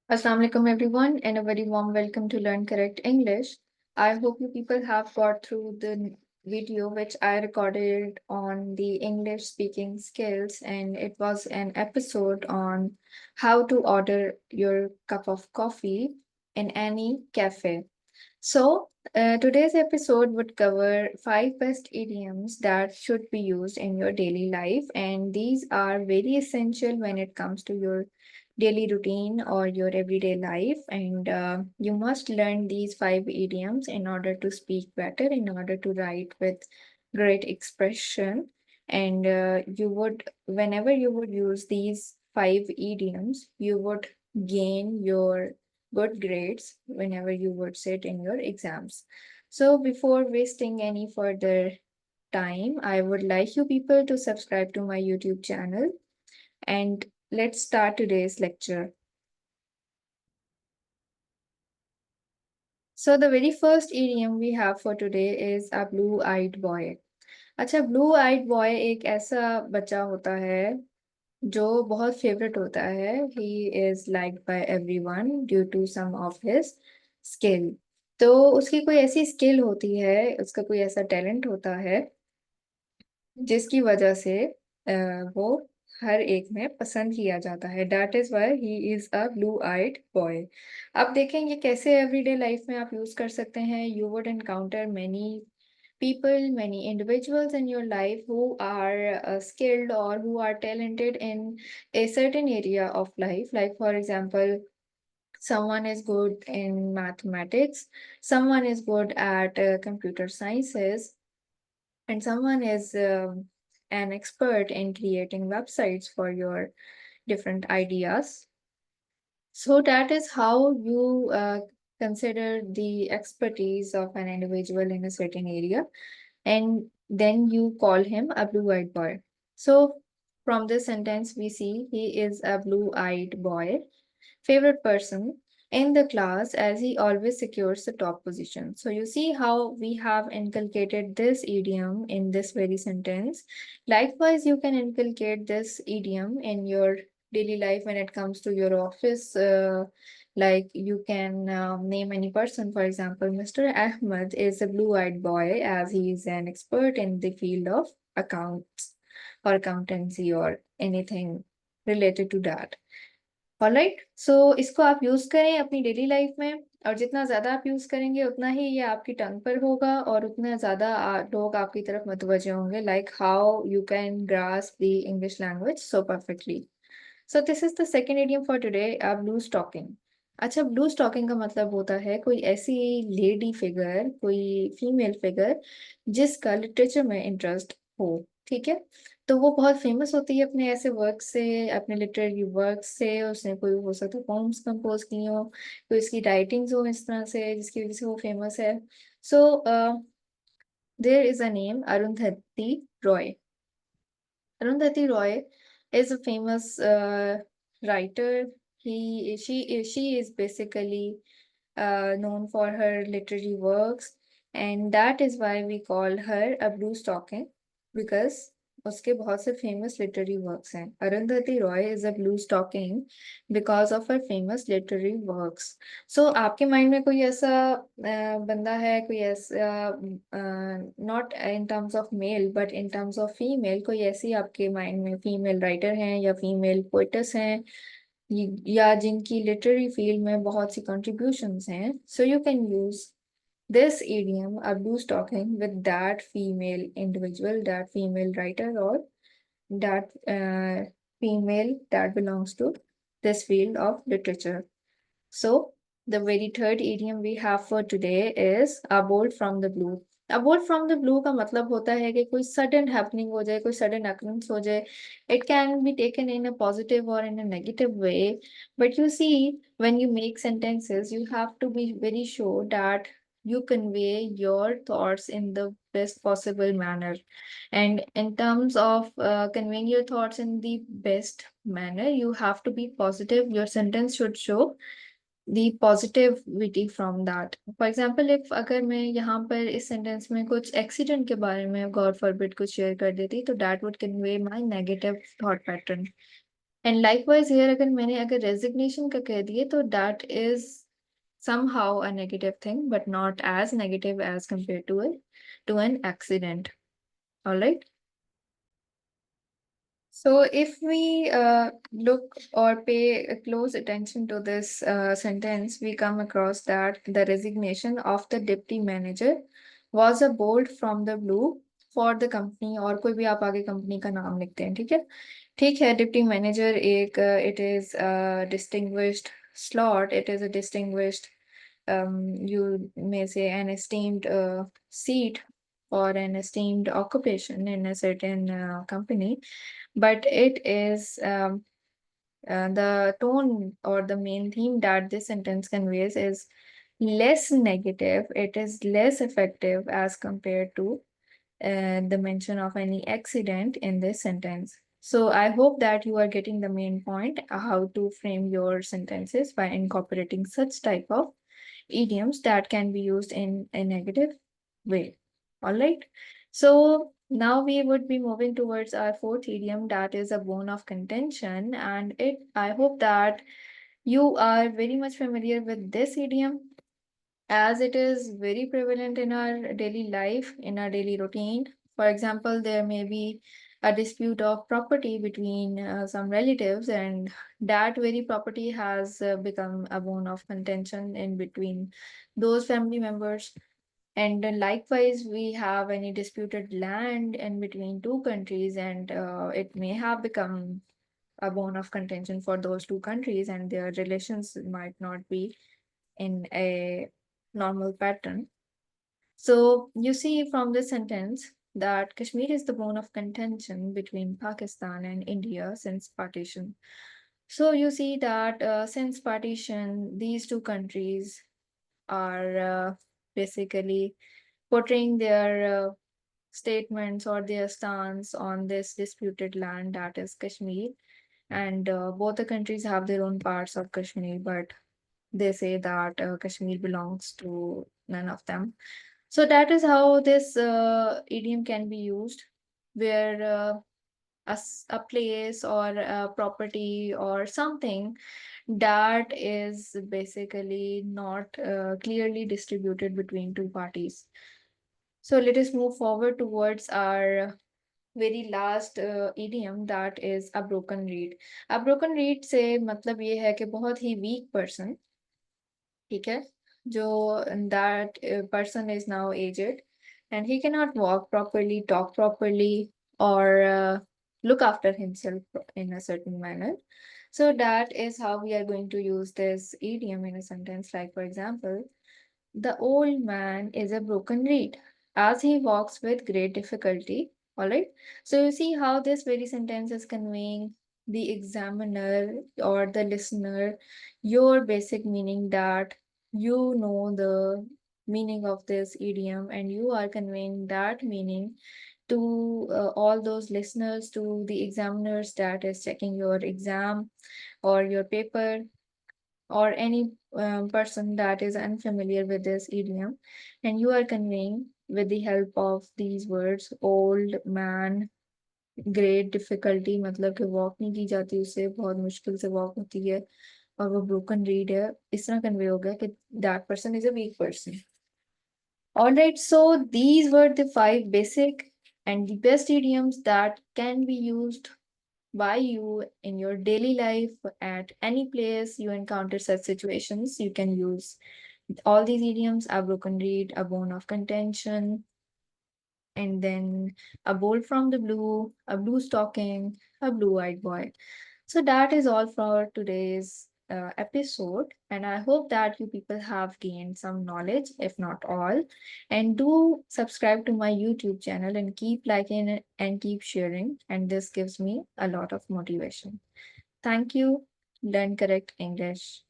Assalamu alaikum everyone and a very warm welcome to Learn Correct English. I hope you people have got through the video which I recorded on the English speaking skills, and it was an episode on how to order your cup of coffee in any cafe. Today's episode would cover 5 best idioms that should be used in your daily life, and these are very essential when it comes to your daily routine or your everyday life. And you must learn these 5 idioms in order to speak better, in order to write with great expression. And whenever you would use these 5 idioms, you would gain your good grades whenever you would sit in your exams. So before wasting any further time, I would like you people to subscribe to my YouTube channel, and let's start today's lecture. So the very first idiom we have for today is a blue-eyed boy. अच्छा, blue-eyed boy एक ऐसा बच्चा होता है जो बहुत favourite होता है. He is liked by everyone due to some of his skill. तो उसकी कोई ऐसी स्किल होती है, उसका कोई ऐसा टैलेंट होता है जिसकी वजह से वो हर एक में पसंद किया जाता है. That is why he is a blue eyed boy. अब देखें ये कैसे एवरीडे लाइफ में आप यूज कर सकते हैं. You would encounter many people, many individuals in your life who are skilled or who are talented in a certain area of life. Like, for example, someone is good in mathematics, someone is good at computer sciences, and someone is an expert in creating websites for your different ideas. So that is how you consider the expertise of an individual in a certain area, and then you call him a blue-eyed boy. So from this sentence, we see he is a blue-eyed boy. Favorite person in the class as he always secures the top position. So you see how we have inculcated this idiom in this very sentence. Likewise, you can inculcate this idiom in your daily life when it comes to your office. Like you can name any person. For example, Mr. Ahmed is a blue-eyed boy as he is an expert in the field of accounts or accountancy or anything related to that. Alright. So इसको आप use करें अपनी daily life में, और जितना ज्यादा आप use करेंगे उतना ही ये आपकी टंग पर होगा और उतना ज्यादा लोग आपकी तरफ मुतवज्जे होंगे. Like how you can grasp the English language so perfectly. So this is the second idiom for today, blue stocking. अच्छा, ब्लू स्टॉकिंग का मतलब होता है कोई ऐसी लेडी फिगर, कोई फीमेल फिगर जिसका लिटरेचर में इंटरेस्ट हो. ठीक है. तो वो बहुत फेमस होती है अपने ऐसे वर्क से, अपने लिटरेरी वर्क से. उसने कोई हो सकता है पोम्स कंपोज की हो, कोई इसकी राइटिंग्स हो इस तरह से जिसकी वजह से वो फेमस है. So there is a name, Arundhati Roy. Arundhati Roy is a famous writer. She is basically known for her literary works, and that is why we call her a blue stocking, because उसके बहुत से famous literary works हैं. Arundhati Roy is a blue stocking because of her famous literary works. So आपके mind में कोई ऐसा बंदा है, कोई ऐसा, not in terms of male but in terms of female, कोई ऐसी आपके माइंड में फीमेल राइटर हैं या फीमेल पोइटस हैं या जिनकी लिटरेरी फील्ड में बहुत सी contributions हैं. So you can use this idiom, a blue stocking, with that female individual, that female writer, or that female that belongs to this field of literature. So the very third idiom we have for today is a bolt from the blue. A bolt from the blue का मतलब होता है कि कोई sudden happening हो जाए, कोई sudden occurrence हो जाए. It can be taken in a positive or in a negative way. But you see, when you make sentences, you have to be very sure that you convey your thoughts in the best possible manner. And in terms of conveying your thoughts in the best manner, you have to be positive. Your sentence should show the positivity from that. For example, if अगर मैं यहाँ पर इस sentence में कुछ accident के बारे में God forbid कुछ share कर देती, तो that would convey my negative thought pattern. And likewise here अगर रेजिग्नेशन का कह दिए तो that is somehow a negative thing, but not as negative as compared to an accident. All right. So if we look or pay a close attention to this sentence, we come across that the resignation of the deputy manager was a bolt from the blue for the company, और कोई भी आप आगे company का नाम लिखते हैं, ठीक है। ठीक है, डिप्टी मैनेजर एक it is distinguished slot, it is a distinguished, you may say an esteemed seat or an esteemed occupation in a certain company, but it is the tone or the main theme that this sentence conveys is less negative, it is less effective as compared to the mention of any accident in this sentence. So I hope that you are getting the main point, how to frame your sentences by incorporating such type of idioms that can be used in a negative way. All right. So now we would be moving towards our fourth idiom, that is a bone of contention. And I hope that you are very much familiar with this idiom, as it is very prevalent in our daily life, in our daily routine. For example, there may be a dispute of property between some relatives, and that very property has become a bone of contention in between those family members. And then likewise, we have any disputed land in between two countries, and it may have become a bone of contention for those two countries, and their relations might not be in a normal pattern. So you see from this sentence that Kashmir is the bone of contention between Pakistan and India since partition. So you see that since partition, these two countries are basically portraying their statements or their stance on this disputed land, that is Kashmir. And both the countries have their own parts of Kashmir, but they say that Kashmir belongs to none of them. So that is how this idiom can be used, where a place or a property or something that is basically not clearly distributed between two parties. So let us move forward towards our very last idiom, that is a broken reed. A broken reed से मतलब ये है कि बहुत ही weak person, ठीक है, जो that person is now aged and he cannot walk properly, talk properly, or look after himself in a certain manner. So that is how we are going to use this idiom in a sentence. Like for example, the old man is a broken reed as he walks with great difficulty. All right. So you see how this very sentence is conveying the examiner or the listener your basic meaning, that you know the meaning of this idiom and you are conveying that meaning to all those listeners, to the examiners that is checking your exam or your paper, or any person that is unfamiliar with this idiom, and you are conveying with the help of these words old man, great difficulty, मतलब कि walk नहीं की जाती, उससे बहुत मुश्किल से walk होती है, और वो ब्रोकन रीड है, इस तरह कन्वे हो गया कि that person is a weak person. All right, so these were the five basic and the best idioms that can be used by you in your daily life. At any place you encounter such situations, you can use all these idioms: a broken reed, a bone of contention, and then a bolt from the blue, a blue stocking, a blue-eyed boy. So that is all for today's episode, and I hope that you people have gained some knowledge, if not all. And do subscribe to my YouTube channel and keep liking it and keep sharing, and this gives me a lot of motivation. Thank you. Learn correct English.